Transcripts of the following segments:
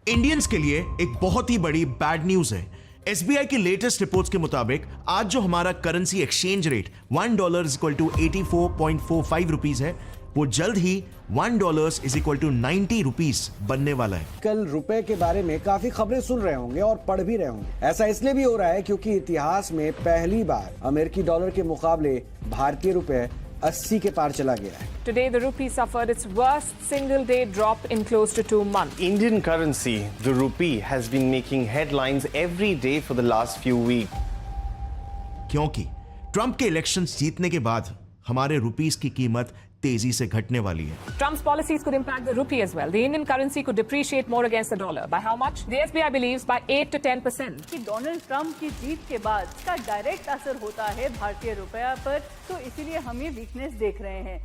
Indians के लिए एक बहुत ही बड़ी बैड न्यूज है। एसबीआई की लेटेस्ट रिपोर्ट्स के मुताबिक आज जो हमारा करेंसी एक्सचेंज रेट $1 = 84.45 रुपीज है, वो जल्द ही $1 = 90 रुपीज बनने वाला है। कल रुपए के बारे में काफी खबरें सुन रहे होंगे और पढ़ भी रहे होंगे। ऐसा इसलिए भी हो रहा है क्योंकि इतिहास में पहली बार अमेरिकी डॉलर के मुकाबले भारतीय रुपए 80 के पार चला गया है। Today, the rupee suffered its worst single-day drop in close to 2 months. Indian currency, the rupee, has been making headlines every day for the last few weeks. क्योंकि ट्रंप के इलेक्शंस जीतने के बाद हमारे रुपीस की कीमत तेजी से घटने वाली है। Trump's policies could impact the rupee as well. The Indian currency could depreciate more against the dollar. By how much? The SBI believes by 8 to 10%. कि डोनाल्ड ट्रंप की जीत के बाद इसका डायरेक्ट असर होता है भारतीय रुपया पर, तो इसीलिए हम ये वीकनेस देख रहे हैं।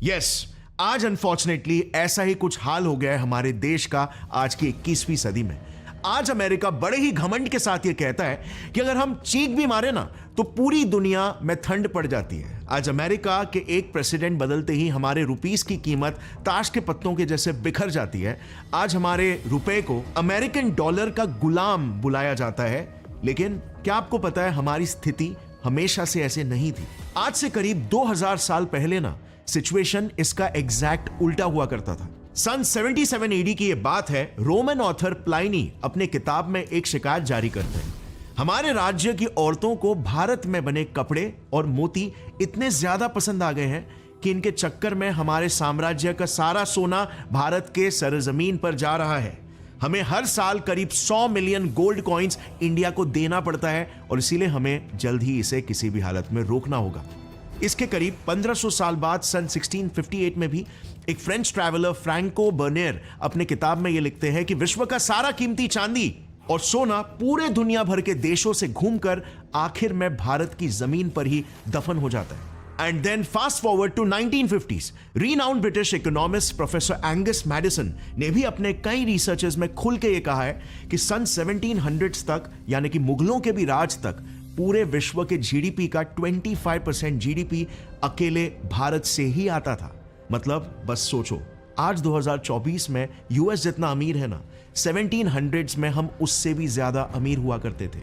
यस, आज अनफॉर्चुनेटली ऐसा ही कुछ हाल हो गया है हमारे देश का आज की 21वीं सदी में। आज अमेरिका बड़े ही घमंड के साथ ये कहता है कि अगर हम चीख भी मारे ना तो पूरी दुनिया में ठंड पड़ जाती है। आज अमेरिका के एक प्रेसिडेंट बदलते ही हमारे रुपीस की कीमत ताश के पत्तों के जैसे बिखर जाती है। आज हमारे रुपए को अमेरिकन डॉलर का गुलाम बुलाया जाता है। लेकिन क्या आपको पता है हमारी स्थिति हमेशा से ऐसे नहीं थी। आज से करीब 2000 साल पहले ना सिचुएशन इसका एग्जैक्ट उल्टा हुआ करता था। सन 77 AD की यह बात है। रोमन ऑथर प्लाइनी अपने किताब में एक शिकायत जारी करते हैं। हमारे राज्य की औरतों को भारत में बने कपड़े और मोती इतने ज्यादा पसंद आ गए हैं कि इनके चक्कर में हमारे साम्राज्य का सारा सोना भारत के सरजमीन पर जा रहा है। हमें हर साल करीब 100 मिलियन गोल्ड कॉइन्स इंडिया को देना पड़ता है और इसीलिए हमें जल्द ही इसे किसी भी हालत में रोकना होगा। इसके करीब 1500 साल बाद सन 1658 में भी एक फ्रेंच ट्रैवलर फ्रैंको बर्नियर अपने किताब में यह लिखते हैं कि विश्व का सारा कीमती चांदी और सोना पूरे दुनिया भर के देशों से घूमकर आखिर में भारत की जमीन पर ही दफन हो जाता है। And then fast forward to 1950s, renowned British economist professor Angus Maddison ने भी अपने कई रिसर्चेस में खुल के ये कहा है कि सन 1700s तक, यानी कि मुगलों के भी राज तक, पूरे विश्व के जीडीपी का 25% जीडीपी अकेले भारत से ही आता था। मतलब बस सोचो, आज 2024 में यूएस जितना अमीर है ना, 1700s में हम उससे भी ज्यादा अमीर हुआ करते थे।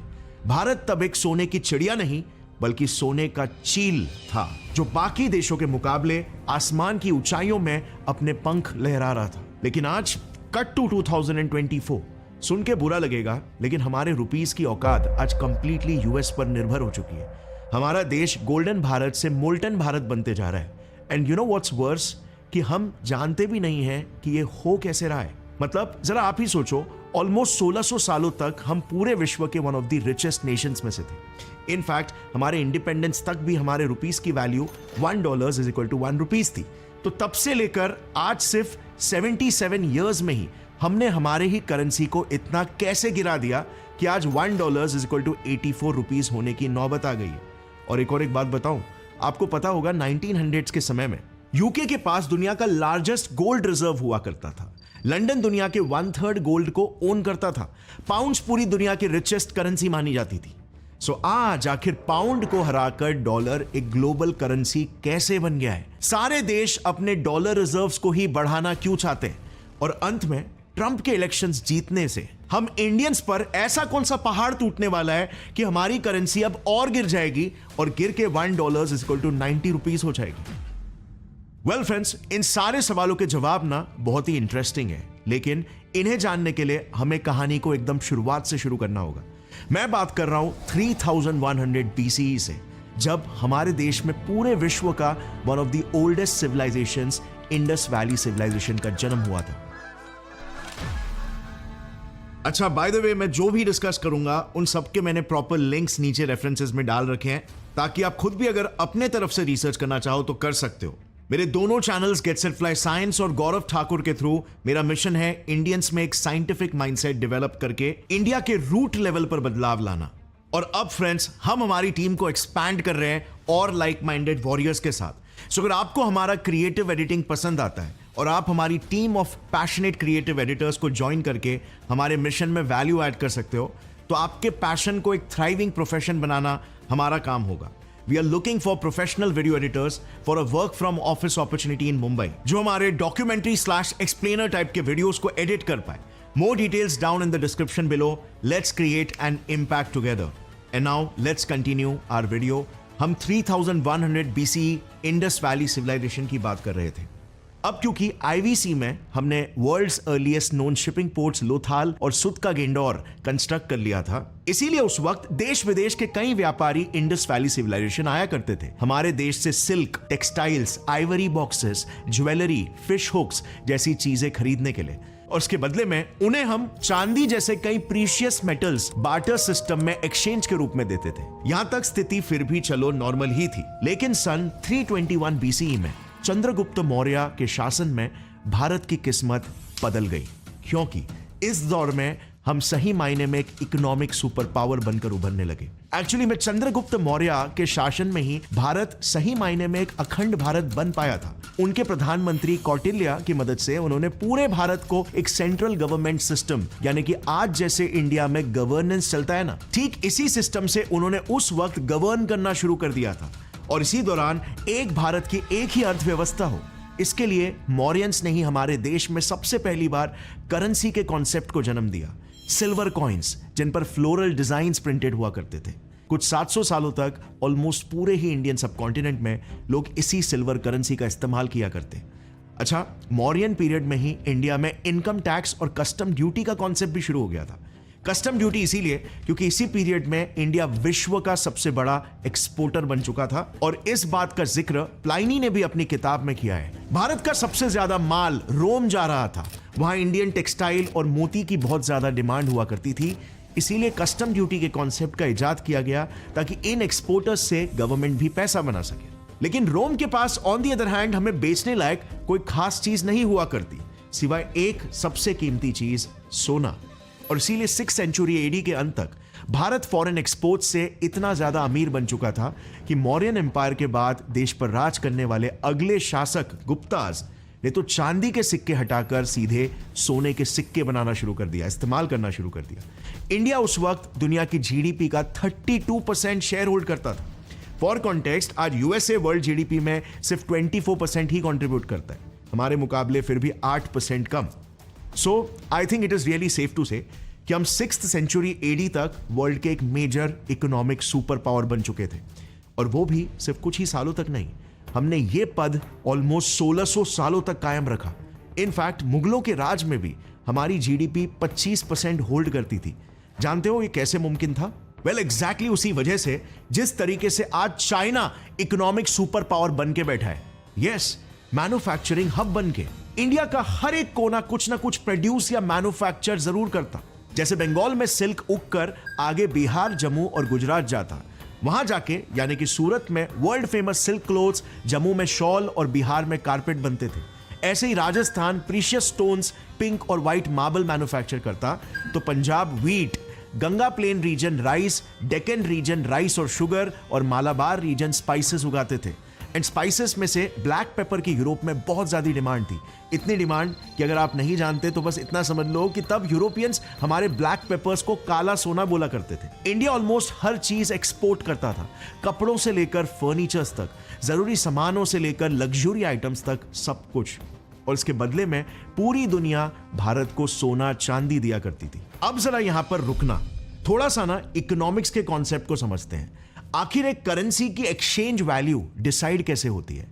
भारत तब एक सोने की चिड़िया नहीं बल्कि सोने का चील था, जो बाकी देशों के मुकाबले आसमान की ऊंचाइयों में अपने पंख लहरा रहा था। लेकिन आज कट टू 2024, सुन के बुरा लगेगा लेकिन हमारे रुपीस की औकात आज कंप्लीटली यूएस पर निर्भर हो चुकी है। हमारा देश गोल्डन भारत से मोल्टन भारत बनते जा रहा है। And you know what's worse, कि हम जानते भी नहीं हैं कि ये हो कैसे रहा है। मतलब जरा आप ही सोचो, ऑलमोस्ट 1600 सालों तक हम पूरे विश्व के one of the richest Nations में से थे। इनफैक्ट हमारे इंडिपेंडेंस तक भी हमारे रुपीस की वैल्यू $1 = 1 रुपीस थी। तो तब से लेकर आज सिर्फ 77 ईयर्स में ही हमने हमारे ही करेंसी को इतना कैसे गिरा दिया कि आज $1 = 84 रुपीस होने की नौबत आ गई है। और एक बात बताऊं, आपको पता होगा 1900s के समय में यूके के पास दुनिया का लार्जेस्ट गोल्ड रिजर्व हुआ करता था। लंदन दुनिया के 1/3 गोल्ड को ओन करता था। पाउंड्स पूरी दुनिया की रिचेस्ट करेंसी मानी जाती थी। सो आज आखिर पाउंड को हराकर डॉलर एक ग्लोबल करेंसी कैसे बन गया है? सारे देश अपने डॉलर रिजर्व्स को ही बढ़ाना क्यों चाहते हैं? और अंत में ट्रंप के इलेक्शंस जीतने से हम इंडियंस पर ऐसा कौन सा पहाड़ टूटने वाला है कि हमारी करेंसी अब और गिर जाएगी और गिर के $1 = 90 रुपीस हो जाएगी? वेल फ्रेंड्स, इन सारे सवालों के जवाब ना बहुत ही इंटरेस्टिंग है, लेकिन इन्हें जानने के लिए हमें कहानी को एकदम शुरुआत से शुरू करना होगा। मैं बात कर रहा हूं 3100 BCE से, जब हमारे देश में पूरे विश्व का one of the oldest civilisations, Indus valley civilisation का जन्म हुआ था। अच्छा, बाय द वे, मैं जो भी डिस्कस करूंगा उन सबके मैंने प्रॉपर लिंक्स नीचे रेफरेंसेस में डाल रखे हैं, ताकि आप खुद भी अगर अपने तरफ से रिसर्च करना चाहो तो कर सकते हो। मेरे दोनों channels get set fly science और गौरव ठाकुर के थ्रू मेरा मिशन है इंडियंस में एक साइंटिफिक माइंडसेट डेवलप करके इंडिया के रूट लेवल पर बदलाव लाना। और अब फ्रेंड्स, हम हमारी टीम को एक्सपैंड कर रहे हैं और लाइक माइंडेड वॉरियर्स के साथ। सो अगर आपको हमारा क्रिएटिव एडिटिंग पसंद आता है और आप हमारी team of passionate creative editors को ज्वाइन करके हमारे मिशन में वैल्यू ऐड कर सकते हो, तो आपके पैशन को एक थ्राइविंग प्रोफेशन बनाना हमारा काम होगा। We are looking for professional video editors for a work from office opportunity in Mumbai, जो हमारे डॉक्यूमेंट्री / एक्सप्लेनर टाइप के वीडियोस को एडिट कर पाए। More details down in the description below. Let's create an impact together. And now let's continue our video. हम 3100 BCE Indus valley civilisation की बात कर रहे थे। अब क्योंकि IVC में हमने world's earliest known shipping ports Lothal और सुतका-गेंडोर कंस्ट्रक्ट कर लिया था, इसीलिए उस वक्त देश विदेश के कई व्यापारी इंडस वैली सिविलाइजेशन आया करते थे हमारे देश से silk, textiles, ivory boxes, jewellery, fish hooks जैसी चीजें खरीदने के लिए, और उसके बदले में उन्हें हम चांदी जैसे कई प्रीशियस मेटल्स बार्टर सिस्टम में एक्सचेंज के रूप में देते थे। यहां तक स्थिति फिर भी चलो नॉर्मल ही थी, लेकिन सन 321 BCE में चंद्रगुप्त मौर्य के शासन में भारत की किस्मत बदल गई, क्योंकि इस दौर में हम सही मायने में एक इकोनॉमिक सुपर पावर बनकर उभरने लगे। एक्चुअली में चंद्रगुप्त मौर्य के शासन में ही भारत सही मायने में एक अखंड भारत बन पाया था। उनके प्रधानमंत्री कौटिल्य की मदद से उन्होंने पूरे भारत को एक सेंट्रल गवर्नमेंट सिस्टम, यानी कि आज जैसे इंडिया में गवर्नेंस चलता है ना, ठीक इसी सिस्टम से उन्होंने उस वक्त गवर्न करना शुरू कर दिया था। और इसी दौरान एक भारत की एक ही अर्थव्यवस्था हो, इसके लिए मौर्यंस ने ही हमारे देश में सबसे पहली बार करेंसी के कॉन्सेप्ट को जन्म दिया। सिल्वर कॉइन्स जिन पर फ्लोरल डिजाइन्स प्रिंटेड हुआ करते थे। कुछ 700 सालों तक ऑलमोस्ट पूरे ही इंडियन सबकॉन्टिनेंट में लोग इसी सिल्वर करेंसी का इस्तेमाल किया करते। अच्छा, मौर्यन पीरियड में ही इंडिया में इनकम टैक्स और कस्टम ड्यूटी का कॉन्सेप्ट भी शुरू हो गया था। कस्टम ड्यूटी इसीलिए क्योंकि इसी पीरियड में इंडिया विश्व का सबसे बड़ा एक्सपोर्टर बन चुका था, और इस बात का जिक्र प्लाइनी ने भी अपनी किताब में किया है। भारत का सबसे ज्यादा माल रोम जा रहा था, वहां इंडियन टेक्सटाइल और मोती की बहुत ज्यादा डिमांड हुआ करती थी, इसीलिए कस्टम ड्यूटी के कॉन्सेप्ट का इजाद किया गया ताकि इन एक्सपोर्टर्स से गवर्नमेंट भी पैसा बना सके। लेकिन रोम के pass on the other hand हमें बेचने लायक कोई खास चीज नहीं हुआ करती, सिवाय एक सबसे कीमती चीज, सोना। और इसीलिए 6th सेंचुरी AD के अंत तक भारत फॉरेन एक्सपोर्ट से इतना ज्यादा अमीर बन चुका था कि मौर्यन एम्पायर के बाद देश पर राज करने वाले अगले शासक गुप्ताज ने तो चांदी के सिक्के हटाकर सीधे सोने के सिक्के बनाना शुरू कर दिया, इस्तेमाल करना शुरू कर दिया। इंडिया उस वक्त दुनिया की GDP का 32% शेयर होल्ड करता था। फॉर कॉन्टेक्स्ट, आज USA वर्ल्ड GDP में सिर्फ 24% ही कॉन्ट्रीब्यूट करता है, हमारे मुकाबले फिर भी 8% कम। So I think it is really safe to say कि हम 6th सेंचुरी AD तक वर्ल्ड के एक मेजर इकोनॉमिक सुपर पावर बन चुके थे, और वो भी सिर्फ कुछ ही सालों तक नहीं, हमने ये पद ऑलमोस्ट 1600 सालों तक कायम रखा। इनफैक्ट मुगलों के राज में भी हमारी GDP 25% होल्ड करती थी। जानते हो ये कैसे मुमकिन था? वेल, एग्जैक्टली उसी वजह से जिस तरीके से आज चाइना इकोनॉमिक सुपर पावर बन के बैठा है। यस, मैन्युफैक्चरिंग हब बन के इंडिया का हर एक कोना कुछ ना कुछ प्रोड्यूस या मैन्युफैक्चर जरूर करता। जैसे बंगाल में सिल्क उगकर आगे बिहार, जम्मू और गुजरात जाता, वहां जाके यानी कि सूरत में world famous silk clothes, Jammu में शॉल और बिहार में कारपेट बनते थे। ऐसे ही राजस्थान प्रीशियस स्टोन्स, पिंक और व्हाइट मार्बल मैन्युफैक्चर करता, तो Punjab wheat, Ganga plain region rice, Deccan region rice और शुगर, और मालाबार रीजन स्पाइसेस उगाते थे। एंड स्पाइसेस में से ब्लैक पेपर की यूरोप में बहुत ज्यादा डिमांड थी। इतनी डिमांड कि अगर आप नहीं जानते तो बस इतना समझ लो कि तब यूरोपियंस हमारे ब्लैक पेपर्स को काला सोना बोला करते थे। इंडिया ऑलमोस्ट हर चीज एक्सपोर्ट करता था, कपड़ों से लेकर फर्नीचर्स तक, जरूरी सामानों से लेकर लग्जरी आइटम्स तक, सब कुछ। और इसके बदले में पूरी दुनिया भारत को सोना चांदी दिया करती थी। अब जरा यहां पर रुकना, थोड़ा सा ना इकोनॉमिक्स के कॉन्सेप्ट को समझते हैं। आखिर एक करेंसी की एक्सचेंज वैल्यू डिसाइड कैसे होती है?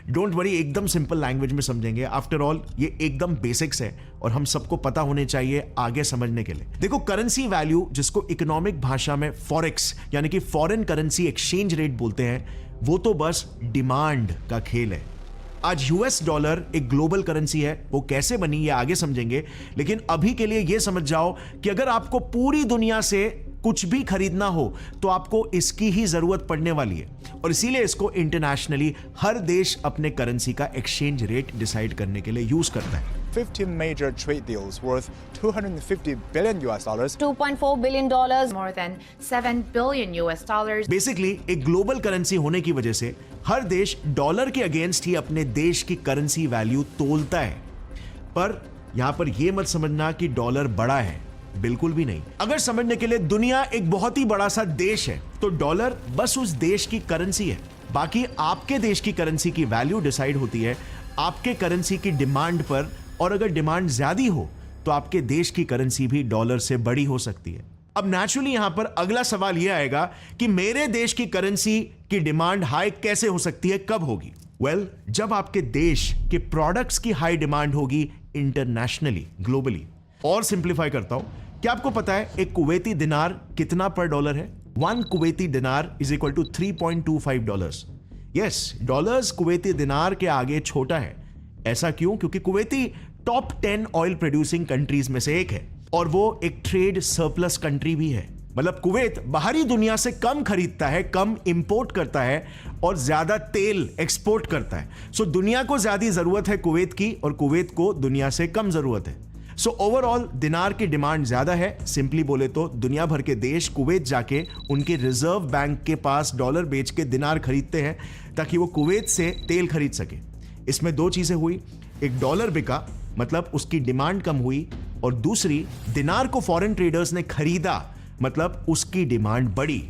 डोंट वरी, एकदम सिंपल लैंग्वेज में समझेंगे। आफ्टर ऑल ये एकदम बेसिक्स है और हम सबको पता होने चाहिए आगे समझने के लिए। देखो, करेंसी वैल्यू, जिसको इकोनॉमिक भाषा में फॉरेक्स यानी कि फॉरेन करेंसी एक्सचेंज रेट बोलते हैं, वो तो बस डिमांड का खेल है। आज US डॉलर एक ग्लोबल करेंसी है, वो कैसे बनी ये आगे समझेंगे, लेकिन अभी के लिए ये समझ जाओ कि अगर आपको पूरी दुनिया से कुछ भी खरीदना हो तो आपको इसकी ही जरूरत पड़ने वाली है, और इसीलिए इसको इंटरनेशनली हर देश अपने करेंसी का एक्सचेंज रेट डिसाइड करने के लिए यूज करता है। 15 major trade deals worth $250 billion, $2.4 billion, more than $7 billion. Basically एक ग्लोबल करेंसी होने की वजह से हर देश डॉलर के अगेंस्ट ही अपने देश की करेंसी वैल्यू तोलता है। पर यहां पर यह मत समझना कि डॉलर बड़ा है, बिल्कुल भी नहीं। अगर समझने के लिए दुनिया एक बहुत ही बड़ा सा देश है तो डॉलर बस उस देश की करेंसी है। बाकी आपके देश की करेंसी की वैल्यू डिसाइड होती है आपके करेंसी की डिमांड पर, और अगर डिमांड ज्यादा हो तो आपके देश की करेंसी भी डॉलर से बड़ी हो सकती है। अब नेचुरली यहां पर अगला सवाल यह आएगा कि मेरे देश की करेंसी की डिमांड हाई कैसे हो सकती है, कब होगी? वेल, जब आपके देश के प्रोडक्ट्स की हाई डिमांड होगी इंटरनेशनली, ग्लोबली। और सिंप्लीफाई करता हूं, क्या आपको पता है एक कुवैती दिनार कितना पर डॉलर है? 1 Kuwaiti dinar is equal to $3.25। Yes, dollars Kuwaiti dinar के आगे छोटा है। ऐसा क्यों? क्योंकि Kuwaiti top 10 oil producing countries में से एक है और वो एक ट्रेड सरप्लस कंट्री भी है। मतलब कुवैत बाहरी दुनिया से कम खरीदता है, कम इंपोर्ट करता है और ज्यादा तेल एक्सपोर्ट करता है। सो दुनिया को ज्यादा जरूरत है कुवैत की और कुवैत को दुनिया से कम जरूरत है। सो ओवरऑल दिनार की डिमांड ज्यादा है। सिंपली बोले तो दुनिया भर के देश कुवैत जाके उनके रिजर्व बैंक के पास डॉलर बेच के दिनार खरीदते हैं ताकि वो कुवैत से तेल खरीद सके। इसमें दो चीजें हुई, एक डॉलर बिका मतलब उसकी डिमांड कम हुई, और दूसरी दिनार को फॉरेन ट्रेडर्स ने खरीदा मतलब उसकी डिमांड बढ़ी।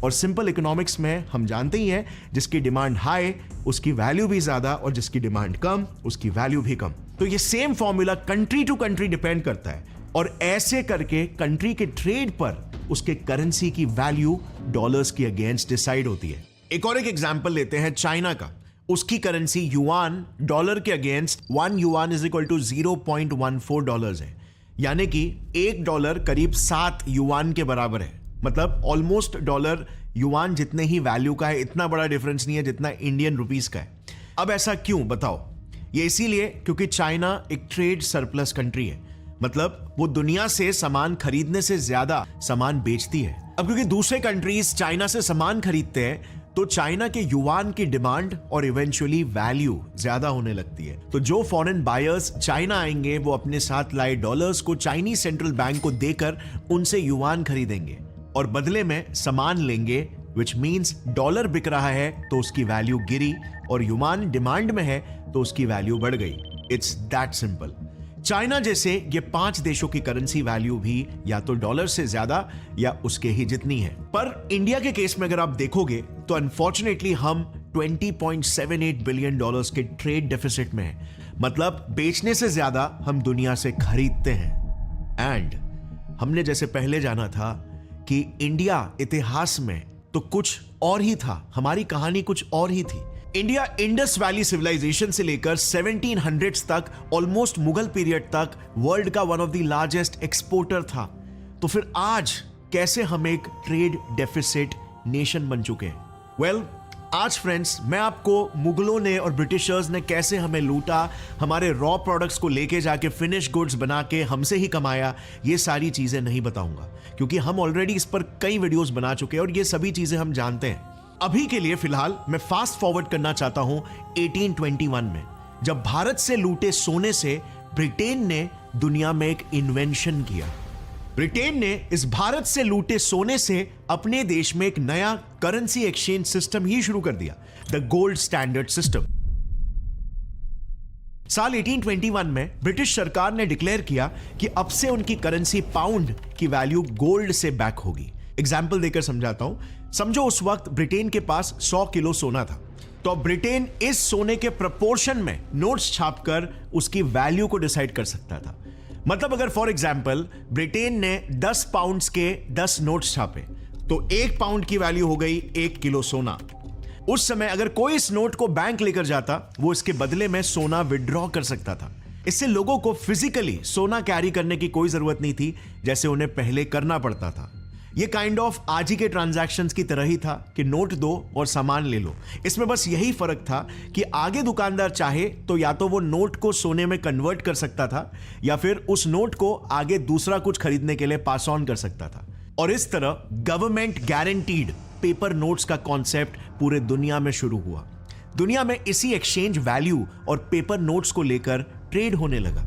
और सिंपल इकोनॉमिक्स में हम जानते ही हैं, जिसकी डिमांड हाई उसकी वैल्यू भी ज्यादा और जिसकी डिमांड कम उसकी वैल्यू भी कम। तो ये same formula country to country depend करता है और ऐसे करके कंट्री के ट्रेड पर उसके करेंसी की वैल्यू डॉलर्स के अगेंस्ट डिसाइड होती है। एक और एग्जांपल लेते हैं चाइना का। उसकी करेंसी युआन डॉलर के against 1 yuan is equal to $0.14 है, यानी कि $1 करीब 7 युआन के बराबर है। मतलब ऑलमोस्ट डॉलर युआन जितने ही वैल्यू का है, इतना बड़ा डिफरेंस नहीं है जितना इंडियन रुपीस का है। अब ऐसा क्यों, बताओ? ये इसीलिए क्योंकि चाइना एक ट्रेड सरप्लस कंट्री है, मतलब वो दुनिया से सामान खरीदने से ज्यादा सामान बेचती है। अब क्योंकि दूसरे कंट्रीज चाइना से सामान खरीदते हैं तो चाइना के युआन की डिमांड और इवेंचुअली वैल्यू ज्यादा होने लगती है। तो जो फॉरेन बायर्स चाइना आएंगे वो अपने साथ लाए डॉलर्स को चाइनीज सेंट्रल बैंक को देकर उनसे युआन खरीदेंगे और बदले में सामान लेंगे, विच मीन्स डॉलर बिक रहा है तो उसकी वैल्यू गिरी और युआन डिमांड में है तो उसकी वैल्यू बढ़ गई। It's that simple. चाइना जैसे ये 5 देशों की करेंसी वैल्यू भी या तो डॉलर से ज्यादा या उसके ही जितनी है। पर इंडिया के केस में अगर आप देखोगे तो अनफॉर्चुनेटली हम $20.78 बिलियन के ट्रेड डेफिसिट में हैं। मतलब बेचने से ज्यादा हम दुनिया से खरीदते हैं। एंड हमने जैसे पहले जाना था कि इंडिया इतिहास में तो कुछ और ही था, हमारी कहानी कुछ और ही थी। इंडिया इंडस वैली सिविलाइजेशन से लेकर 1700s तक ऑलमोस्ट मुगल पीरियड तक वर्ल्ड का one of the largest exporter था। तो फिर आज कैसे हम एक ट्रेड डेफिसिट नेशन बन चुके हैं? वेल, आज फ्रेंड्स मैं आपको मुगलों ने और ब्रिटिशर्स ने कैसे हमें लूटा, हमारे रॉ प्रोडक्ट्स को लेके जाके फिनिश गुड्स बना के हमसे ही कमाया, ये सारी चीजें नहीं बताऊंगा क्योंकि हम ऑलरेडी इस पर कई वीडियोस बना चुके हैं और ये सभी चीजें हम जानते हैं। अभी के लिए फिलहाल मैं फास्ट फॉरवर्ड करना चाहता हूं 1821 में, जब भारत से लूटे सोने से ब्रिटेन ने दुनिया में एक इन्वेंशन किया। ब्रिटेन ने इस भारत से लूटे सोने से अपने देश में एक नया करेंसी एक्सचेंज सिस्टम ही शुरू कर दिया, द गोल्ड स्टैंडर्ड सिस्टम। साल 1821 में ब्रिटिश सरकार ने डिक्लेयर किया कि अब से उनकी करेंसी पाउंड की वैल्यू गोल्ड से बैक होगी। एग्जाम्पल देकर समझाता हूं। समझो उस वक्त ब्रिटेन के पास 100 किलो सोना था, तो ब्रिटेन इस सोने के प्रपोर्शन में नोट्स छापकर उसकी वैल्यू को डिसाइड कर सकता था। मतलब अगर फॉर एग्जाम्पल ब्रिटेन ने 10 पाउंड्स के 10 नोट्स छापे तो 1 पाउंड की वैल्यू हो गई 1 किलो सोना। उस समय अगर कोई इस नोट को बैंक लेकर जाता, वो इसके बदले में सोना विड्रॉ कर सकता था। इससे लोगों को फिजिकली सोना कैरी करने की कोई जरूरत नहीं थी जैसे उन्हें पहले करना पड़ता था। ये काइंड ऑफ आज ही के ट्रांजैक्शंस की तरह ही था कि नोट दो और सामान ले लो। इसमें बस यही फर्क था कि आगे दुकानदार चाहे तो या तो वो नोट को सोने में कन्वर्ट कर सकता था या फिर उस नोट को आगे दूसरा कुछ खरीदने के लिए पास ऑन कर सकता था। और इस तरह गवर्नमेंट गारंटीड पेपर नोट्स का कॉन्सेप्ट पूरे दुनिया में शुरू हुआ। दुनिया में इसी एक्सचेंज वैल्यू और पेपर नोट्स को लेकर ट्रेड होने लगा।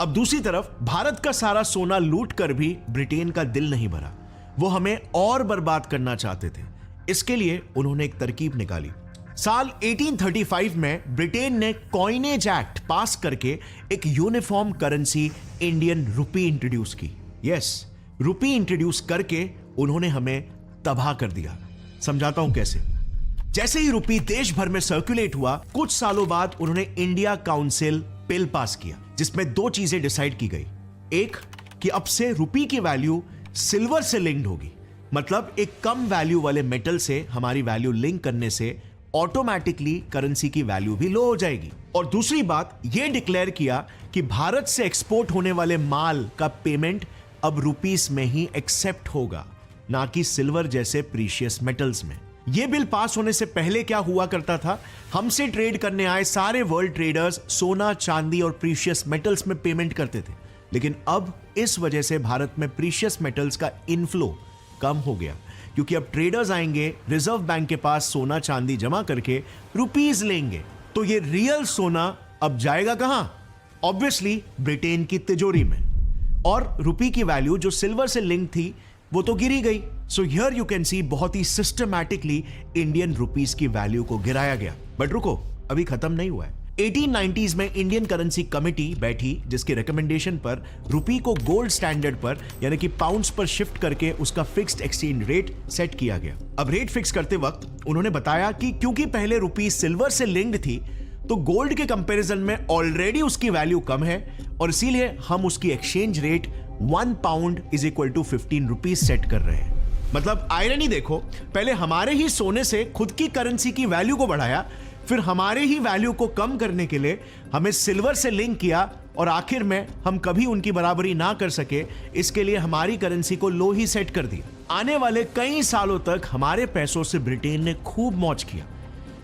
अब दूसरी तरफ भारत का सारा सोना लूट कर भी ब्रिटेन का दिल नहीं भरा। वो हमें और बर्बाद करना चाहते थे। इसके लिए उन्होंने एक तरकीब निकाली। साल 1835 में ब्रिटेन ने कॉइनेज एक्ट पास करके एक uniform currency Indian rupee introduce की। यस, रुपी इंट्रोड्यूस करके उन्होंने हमें तबाह कर दिया। समझाता हूं कैसे। जैसे ही रुपी देश भर में सर्कुलेट हुआ, कुछ सालों बाद उन्होंने इंडिया काउंसिल बिल पास किया जिसमें 2 चीजें डिसाइड की गई। एक कि अब से रुपी की वैल्यू सिल्वर से लिंक्ड होगी, मतलब एक कम वैल्यू वाले मेटल से हमारी वैल्यू लिंक करने से ऑटोमेटिकली करेंसी की वैल्यू भी लो हो जाएगी। और दूसरी बात यह डिक्लेयर किया कि भारत से एक्सपोर्ट होने वाले माल का पेमेंट अब रुपीस में ही एक्सेप्ट होगा, ना कि सिल्वर जैसे प्रीशियस मेटल्स में। यह बिल पास होने से पहले क्या हुआ करता था, हमसे ट्रेड करने आए सारे वर्ल्ड ट्रेडर्स सोना, चांदी और प्रीशियस मेटल्स में पेमेंट करते थे, लेकिन अब इस वजह से भारत में प्रीशियस मेटल्स का इनफ्लो कम हो गया, क्योंकि अब ट्रेडर्स आएंगे रिजर्व बैंक के पास सोना चांदी जमा करके रुपीस लेंगे। तो ये रियल सोना अब जाएगा कहां? ऑब्वियसली ब्रिटेन की तिजोरी में। और रुपी की वैल्यू जो सिल्वर से लिंक थी वो तो गिरी गई। So here you can see बहुत ही सिस्टमैटिकली इंडियन रुपीस की वैल्यू को गिराया गया। बट रुको, अभी खत्म नहीं हुआ है। 1890s में इंडियन करेंसी कमेटी बैठी, जिसके रिकमेंडेशन पर रुपी को गोल्ड स्टैंडर्ड पर यानी कि पाउंड्स पर शिफ्ट करके उसका फिक्स्ड एक्सचेंज रेट सेट किया गया। अब रेट फिक्स करते वक्त उन्होंने बताया कि क्योंकि पहले रुपी सिल्वर से लिंक्ड थी तो गोल्ड के कंपैरिजन में ऑलरेडी उसकी वैल्यू कम है और इसीलिए हम उसकी exchange rate 1 pound is equal to 15 rupees set कर रहे हैं। मतलब आयरनी देखो, पहले हमारे ही सोने से खुद की करेंसी की वैल्यू को बढ़ाया, फिर हमारे ही वैल्यू को कम करने के लिए हमें सिल्वर से लिंक किया और आखिर में हम कभी उनकी बराबरी ना कर सके, इसके लिए हमारी करेंसी को लो ही सेट कर दिया। आने वाले कई सालों तक हमारे पैसों से ब्रिटेन ने खूब मौज किया,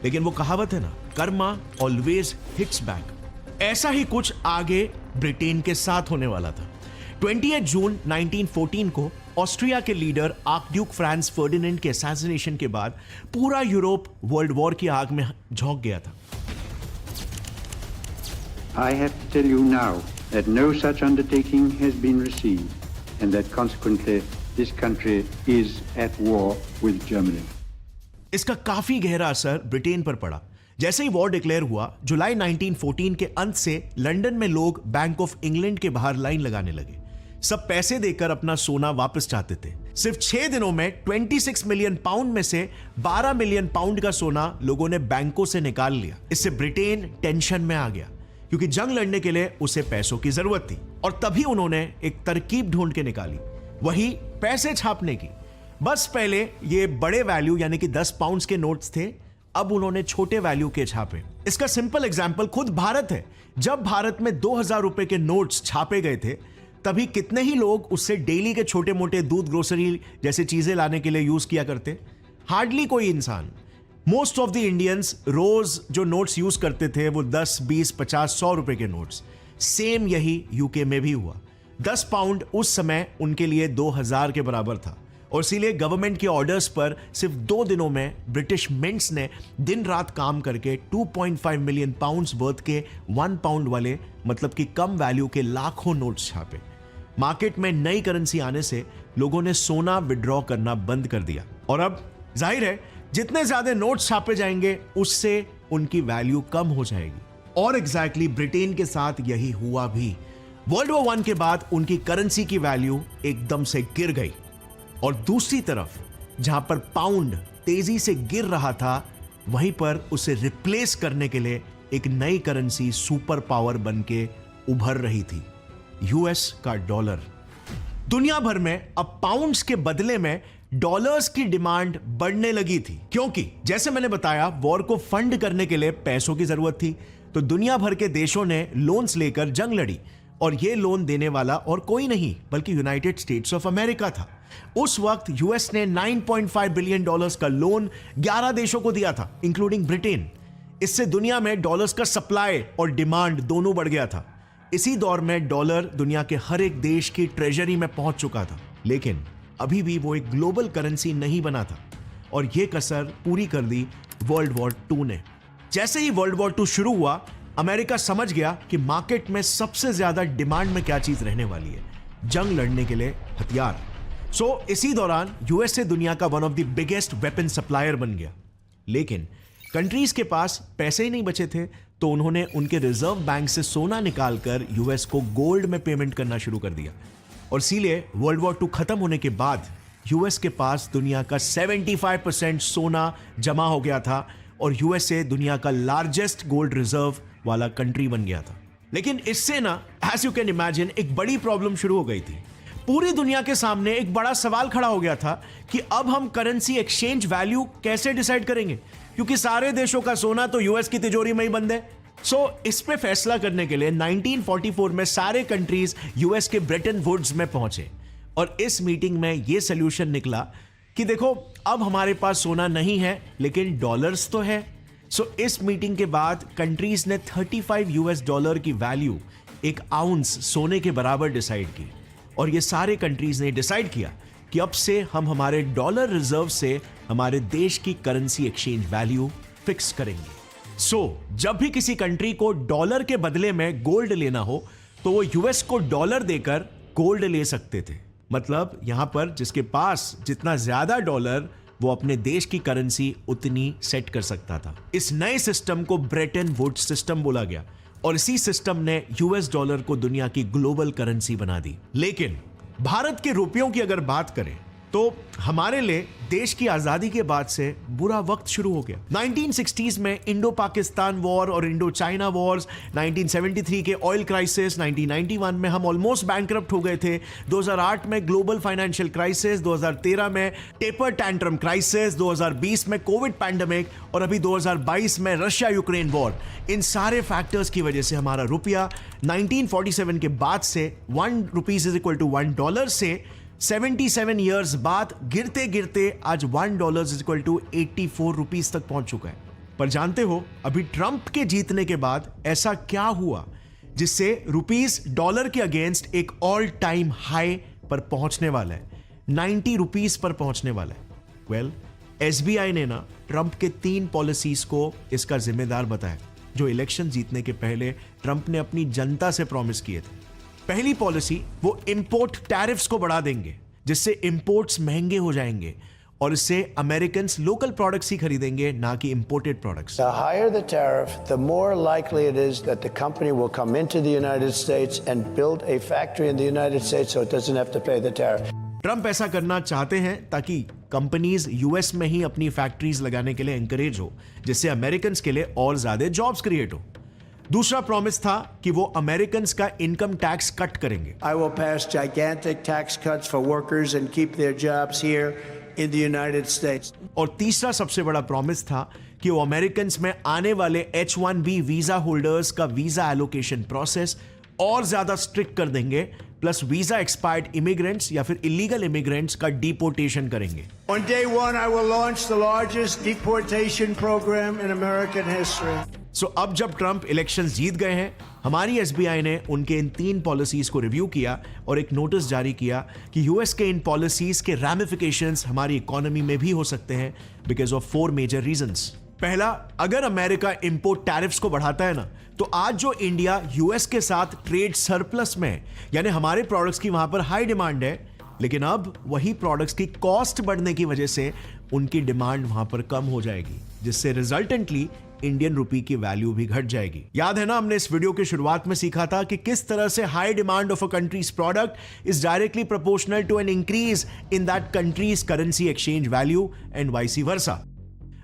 लेकिन वो कहावत है ना, कर्मा ऑलवेज हिट्स बैक। ऐसा ही कुछ आगे ब्रिटेन के साथ होने वाला था। 28 जून 1914 को ऑस्ट्रिया के लीडर आर्कड्यूक फ्रांस फर्डिनेंड के असैसिनेशन के बाद पूरा यूरोप वर्ल्ड वॉर की आग में झोंक गया था। I have to tell you now that no such undertaking has been received and that consequently this country is at war with Germany. इसका काफी गहरा असर ब्रिटेन पर पड़ा। जैसे ही वॉर डिक्लेयर हुआ, जुलाई 1914 के अंत से लंदन में लोग बैंक ऑफ इंग्लैंड के बाहर लाइन लगाने लगे। सब पैसे देकर अपना सोना वापस चाहते थे। सिर्फ 6 दिनों में 26 मिलियन पाउंड में से 12 मिलियन पाउंड का सोना लोगों ने बैंकों से निकाल लिया। इससे ब्रिटेन टेंशन में आ गया, क्योंकि जंग लड़ने के लिए उसे पैसों की जरूरत थी और तभी उन्होंने एक तरकीब ढूंढ के निकाली, वही पैसे छापने की। बस पहले ये बड़े वैल्यू यानी कि 10 पाउंड्स के नोट्स थे, अब उन्होंने छोटे वैल्यू के छापे। इसका सिंपल एग्जांपल खुद भारत है। जब भारत में 2000 रुपए के नोट्स छापे गए थे, तभी कितने ही लोग उससे डेली के छोटे मोटे दूध, ग्रोसरी जैसे चीजें लाने के लिए यूज किया करते? हार्डली कोई इंसान। मोस्ट ऑफ द इंडियंस रोज जो नोट्स यूज करते थे वो 10, 20, 50, 100 रुपए के नोट्स। सेम यही यूके में भी हुआ। 10 पाउंड उस समय उनके लिए 2000 के बराबर था और इसीलिए गवर्नमेंट के ऑर्डर्स पर सिर्फ 2 दिनों में ब्रिटिश मिंट्स ने दिन रात काम करके 2.5 मिलियन पाउंड्स वर्थ के 1 पाउंड वाले, मतलब कि कम वैल्यू के लाखों नोट्स छापे। मार्केट में नई करेंसी आने से लोगों ने सोना विड्रॉ करना बंद कर दिया और अब जाहिर है जितने ज्यादा नोट्स छापे जाएंगे उससे उनकी वैल्यू कम हो जाएगी। और एग्जैक्टली ब्रिटेन के साथ यही हुआ भी। वर्ल्ड वॉर 1 के बाद उनकी करेंसी की वैल्यू एकदम से गिर गई और दूसरी तरफ जहां पर पाउंड तेजी से गिर रहा था, वहीं पर उसे रिप्लेस करने के लिए एक नई करेंसी सुपर पावर बन के उभर रही थी, यूएस का डॉलर। दुनिया भर में अब पाउंड्स के बदले में डॉलर्स की डिमांड बढ़ने लगी थी, क्योंकि जैसे मैंने बताया वॉर को फंड करने के लिए पैसों की जरूरत थी। तो दुनिया भर के देशों ने लोन्स लेकर जंग लड़ी और यह लोन देने वाला और कोई नहीं बल्कि यूनाइटेड स्टेट्स ऑफ अमेरिका था। उस वक्त यूएस ने 9.5 बिलियन डॉलर्स का लोन 11 देशों को दिया था, इंक्लूडिंग ब्रिटेन। इससे दुनिया में डॉलर्स का सप्लाई और डिमांड दोनों बढ़ गया था। इसी दौर में डॉलर दुनिया के हर एक देश की ट्रेजरी में पहुंच चुका था, लेकिन अभी भी वो एक ग्लोबल करेंसी नहीं बना था और यह कसर पूरी कर दी वर्ल्ड वॉर 2 ने। जैसे ही वर्ल्ड वॉर 2 शुरू हुआ, अमेरिका समझ गया कि मार्केट में सबसे ज्यादा डिमांड में क्या चीज रहने वाली है, जंग लड़ने के लिए हथियार। सो इसी दौरान यूएसए दुनिया का one of the biggest weapon supplier बन गया। लेकिन कंट्रीज के पास पैसे ही नहीं बचे थे, तो उन्होंने उनके रिजर्व बैंक से सोना निकालकर यूएस को गोल्ड में पेमेंट करना शुरू कर दिया और इसीलिए वर्ल्ड वॉर 2 खत्म होने के बाद यूएस के पास दुनिया का 75% सोना जमा हो गया था और यूएसए दुनिया का लार्जेस्ट गोल्ड रिजर्व वाला कंट्री बन गया था। लेकिन इससे ना एज यू कैन इमेजिन एक बड़ी प्रॉब्लम शुरू हो गई थी। पूरी दुनिया के सामने एक बड़ा सवाल खड़ा हो गया था कि अब हम करेंसी एक्सचेंज वैल्यू कैसे डिसाइड करेंगे, क्योंकि सारे देशों का सोना तो यूएस की तिजोरी में ही बंद है। इस पे फैसला करने के लिए 1944 में सारे कंट्रीज यूएस के ब्रेटन वुड्स में पहुंचे और इस मीटिंग में यह सोल्यूशन निकला कि देखो अब हमारे पास सोना नहीं है लेकिन डॉलर्स तो है। इस मीटिंग के बाद कंट्रीज ने 35 यूएस डॉलर की वैल्यू एक आउंस सोने के बराबर डिसाइड की और ये सारे कंट्रीज ने डिसाइड किया कि अब से हम हमारे डॉलर रिजर्व से हमारे देश की करेंसी एक्सचेंज वैल्यू फिक्स करेंगे। जब भी किसी कंट्री को डॉलर के बदले में गोल्ड लेना हो तो वो यूएस को डॉलर देकर गोल्ड ले सकते थे। मतलब यहां पर जिसके पास जितना ज्यादा डॉलर वो अपने देश की करेंसी उतनी सेट कर सकता था। इस नए सिस्टम को ब्रेटन वुड्स सिस्टम बोला गया और इसी सिस्टम ने यूएस डॉलर को दुनिया की ग्लोबल करेंसी बना दी। लेकिन भारत के रुपयों की अगर बात करें तो हमारे लिए देश की आजादी के बाद से बुरा वक्त शुरू हो गया। 1960s में इंडो पाकिस्तान वॉर और इंडो चाइना वॉर्स, 1973 के ऑयल क्राइसिस, 1991 में हम ऑलमोस्ट बैंकरप्ट हो गए थे, 2008 में ग्लोबल फाइनेंशियल क्राइसिस, 2013 में टेपर टैंट्रम क्राइसिस, 2020 में कोविड पैंडेमिक और अभी 2022 में रशिया यूक्रेन वॉर। इन सारे फैक्टर्स की वजह से हमारा रुपया 1947 के बाद से $1 से 77 ईयर्स बाद गिरते गिरते आज $1 तक पहुंच चुका है। पर जानते हो अभी ट्रंप के जीतने के बाद ऐसा क्या हुआ जिससे रुपीस डॉलर के अगेंस्ट एक ऑल टाइम हाई पर पहुंचने वाला है, 90 रुपीस पर पहुंचने वाला है। एसबीआई ने ना ट्रंप के 3 पॉलिसीज को इसका जिम्मेदार बताया जो इलेक्शन जीतने के पहले ट्रंप ने अपनी जनता से प्रॉमिस किए थे। पहली पॉलिसी, वो इंपोर्ट टैरिफ्स को बढ़ा देंगे जिससे इंपोर्ट्स महंगे हो जाएंगे और इससे अमेरिकन्स लोकल प्रोडक्ट्स ही खरीदेंगे ना कि imported products. The higher the tariff, the more likely it is that the company will come into the United States and build a factory in the United States so it doesn't have to pay the tariff. Trump ऐसा करना चाहते हैं ताकि companies US में ही अपनी factories लगाने के लिए एनकरेज हो, जिससे अमेरिकन्स के लिए और ज्यादा जॉब्स क्रिएट हो। दूसरा प्रॉमिस था कि वो अमेरिकन्स का इनकम टैक्स कट करेंगे। I will pass gigantic tax cuts for workers and keep their jobs here in the United States. और तीसरा सबसे बड़ा प्रॉमिस था कि वो अमेरिकन्स में आने वाले H-1B वीजा होल्डर्स का वीजा एलोकेशन प्रोसेस और ज्यादा स्ट्रिक्ट कर देंगे, प्लस वीजा एक्सपायर्ड इमिग्रेंट्स या फिर इलीगल इमिग्रेंट्स का डिपोर्टेशन करेंगे। On day one, I will launch the largest deportation program in American history. अब जब ट्रंप इलेक्शंस जीत गए हैं, हमारी एसबीआई ने उनके इन 3 पॉलिसीज को रिव्यू किया और एक नोटिस जारी किया कि यूएस के इन पॉलिसीज के रैमिफिकेशंस हमारी इकोनॉमी में भी हो सकते हैं बिकॉज ऑफ 4 मेजर रीजंस। पहला, अगर अमेरिका इंपोर्ट टैरिफ्स को बढ़ाता है ना तो आज जो इंडिया यूएस के साथ ट्रेड सरप्लस में है, यानी हमारे प्रोडक्ट्स की वहां पर हाई डिमांड है, लेकिन अब वही प्रोडक्ट्स की कॉस्ट बढ़ने की वजह से उनकी डिमांड वहां पर कम हो जाएगी, जिससे रिजल्टेंटली इंडियन रुपी की वैल्यू भी घट जाएगी। याद है ना, हमने इस वीडियो के शुरुआत में सीखा था कि किस तरह से high demand of a countries product is directly proportional to an increase in that countries currency exchange value and vice versa.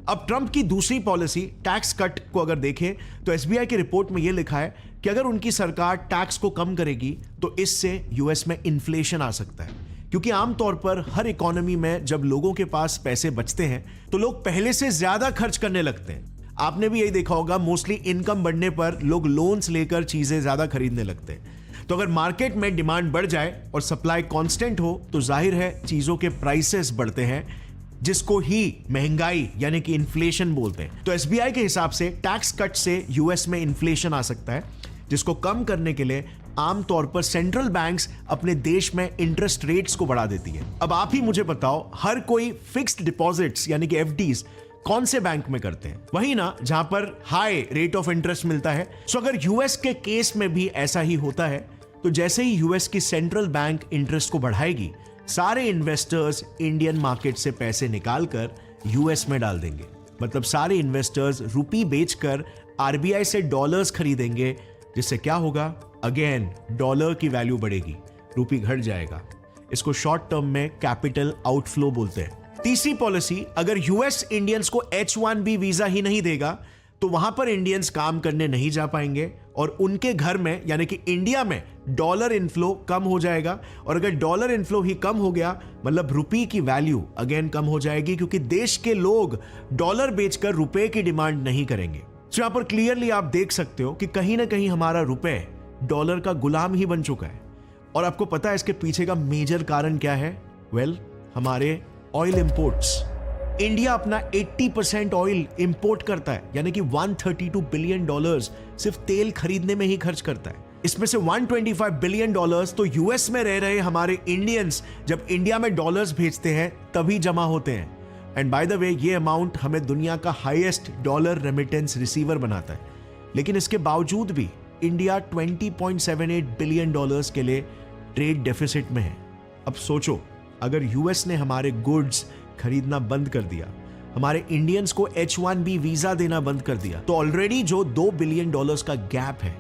अब ट्रंप की दूसरी पॉलिसी टैक्स कट को अगर देखें तो एसबीआई की रिपोर्ट में यह लिखा है कि अगर उनकी सरकार टैक्स को कम करेगी तो इससे यूएस में इन्फ्लेशन आ सकता है, क्योंकि आमतौर पर हर इकोनॉमी में जब लोगों के पास पैसे बचते हैं तो लोग पहले से ज्यादा खर्च करने लगते हैं। आपने भी यही देखा होगा, मोस्टली इनकम बढ़ने पर लोग लोन्स लेकर चीजें ज्यादा खरीदने लगते हैं। तो अगर मार्केट में डिमांड बढ़ जाए और सप्लाई कांस्टेंट हो तो जाहिर है चीजों के प्राइसेस बढ़ते हैं, जिसको ही महंगाई यानी कि इन्फ्लेशन बोलते हैं। तो एसबीआई के हिसाब से टैक्स कट से यूएस में इन्फ्लेशन आ सकता है, जिसको कम करने के लिए आमतौर पर सेंट्रल बैंक्स अपने देश में इंटरेस्ट रेट्स को बढ़ा देती है। अब आप ही मुझे बताओ, हर कोई फिक्स्ड डिपॉजिट्स यानी कि एफडीज कौन से बैंक में करते हैं? वही ना जहां पर हाई रेट ऑफ इंटरेस्ट मिलता है। सो अगर यूएस के केस में भी ऐसा ही होता है तो जैसे ही यूएस की सेंट्रल बैंक इंटरेस्ट को बढ़ाएगी, सारे इन्वेस्टर्स इंडियन मार्केट से पैसे निकालकर यूएस में डाल देंगे। मतलब सारे इन्वेस्टर्स रुपी बेचकर आरबीआई से डॉलर्स खरीदेंगे, जिससे क्या होगा? अगेन डॉलर की वैल्यू बढ़ेगी, रुपी घट जाएगा। इसको शॉर्ट टर्म में कैपिटल आउटफ्लो बोलते हैं। तीसरी पॉलिसी, अगर यूएस इंडियंस को H-1B वीजा ही नहीं देगा तो वहां पर इंडियंस काम करने नहीं जा पाएंगे और उनके घर में यानी कि इंडिया में डॉलर इनफ्लो कम हो जाएगा। और अगर डॉलर इनफ्लो ही कम हो गया मतलब रुपये की वैल्यू अगेन कम हो जाएगी, क्योंकि देश के लोग डॉलर बेचकर रुपए की डिमांड नहीं करेंगे। तो यहां पर क्लियरली आप देख सकते हो कि कहीं ना कहीं हमारा रुपए डॉलर का गुलाम ही बन चुका है। और आपको पता है इसके पीछे का मेजर कारण क्या है? वेल, हमारे ऑयल इंपोर्ट्स। इंडिया अपना 80% ऑयल इंपोर्ट करता है, यानी कि $132 बिलियन सिर्फ तेल खरीदने में ही खर्च करता है। इसमें से $125 बिलियन तो यूएस में रह रहे हमारे इंडियंस जब इंडिया में डॉलर्स भेजते हैं तभी जमा होते हैं। एंड बाय द वे, ये अमाउंट हमें दुनिया का हाईएस्ट डॉलर रेमिटेंस रिसीवर बनाता है। लेकिन इसके बावजूद भी इंडिया $20.78 बिलियन के लिए ट्रेड डेफिसिट में है। अब सोचो, अगर यूएस ने हमारे गुड्स खरीदना बंद कर दिया, हमारे इंडियंस को H1B वीजा देना बंद कर दिया, तो ऑलरेडी जो $2 बिलियन का गैप है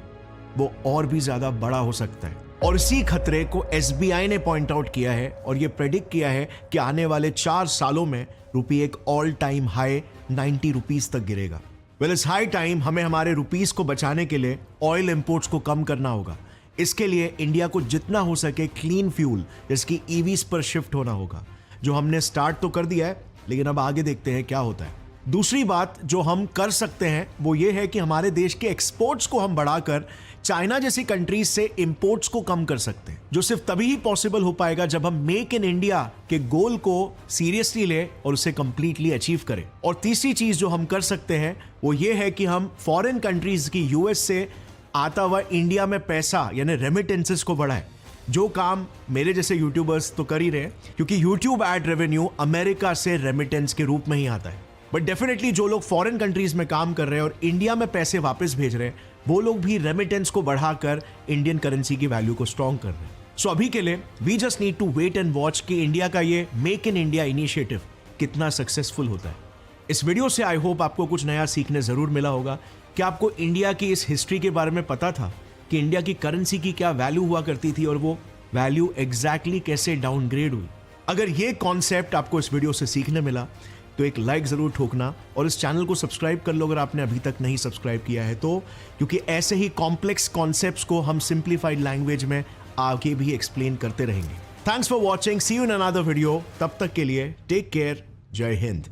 वो और भी ज्यादा बड़ा हो सकता है। और इसी खतरे को SBI ने पॉइंट आउट किया है और ये प्रेडिक्ट किया है कि आने वाले 4 सालों में रुपये एक ऑल टाइम हाई 90 रुपीस तक गिरेगा। वेल, इस हाई टाइम हमें हमारे रुपीस को बचाने के लिए ऑयल इंपोर्ट्स को कम करना होगा। इसके लिए इंडिया को जितना हो सके क्लीन फ्यूल जिसकी EVs पर शिफ्ट होना होगा, जो हमने स्टार्ट तो कर दिया है, लेकिन अब आगे देखते हैं क्या होता है। दूसरी बात जो हम कर सकते हैं वो ये है कि हमारे देश के एक्सपोर्ट्स को हम बढ़ाकर चाइना जैसी कंट्रीज से इंपोर्ट्स को कम कर सकते हैं, जो सिर्फ तभी ही पॉसिबल हो पाएगा जब हम मेक इन इंडिया के गोल को सीरियसली ले और उसे कंप्लीटली अचीव करें। और तीसरी चीज जो हम कर सकते हैं वो ये है कि हम फॉरेन कंट्रीज की यूएस से आता हुआ इंडिया में पैसा यानी रेमिटेंसेस को बढ़ाएं, जो काम मेरे जैसे यूट्यूबर्स तो कर ही रहे हैं, क्योंकि यूट्यूब एड रेवेन्यू अमेरिका से रेमिटेंस के रूप में ही आता है। बट डेफिनेटली जो लोग फॉरेन कंट्रीज में काम कर रहे हैं और इंडिया में पैसे वापस भेज रहे हैं, वो लोग भी रेमिटेंस को बढ़ाकर इंडियन करेंसी की वैल्यू को स्ट्रॉन्ग कर रहे हैं। सो अभी के लिए we just need to wait and watch कि इंडिया का ये मेक इन इंडिया इनिशिएटिव कितना सक्सेसफुल होता है। इस वीडियो से आई होप आपको कुछ नया सीखने जरूर मिला होगा। क्या आपको इंडिया की इस हिस्ट्री के बारे में पता था कि इंडिया की करेंसी की क्या वैल्यू हुआ करती थी और वो वैल्यू एग्जैक्टली कैसे डाउनग्रेड हुई? अगर ये कॉन्सेप्ट आपको इस वीडियो से सीखने मिला तो एक लाइक जरूर ठोकना और इस चैनल को सब्सक्राइब कर लो अगर आपने अभी तक नहीं सब्सक्राइब किया है तो, क्योंकि ऐसे ही कॉम्प्लेक्स कॉन्सेप्ट्स को हम सिंप्लीफाइड लैंग्वेज में आगे भी एक्सप्लेन करते रहेंगे। Thanks for watching, see you in another video. तब तक के लिए टेक केयर, जय हिंद।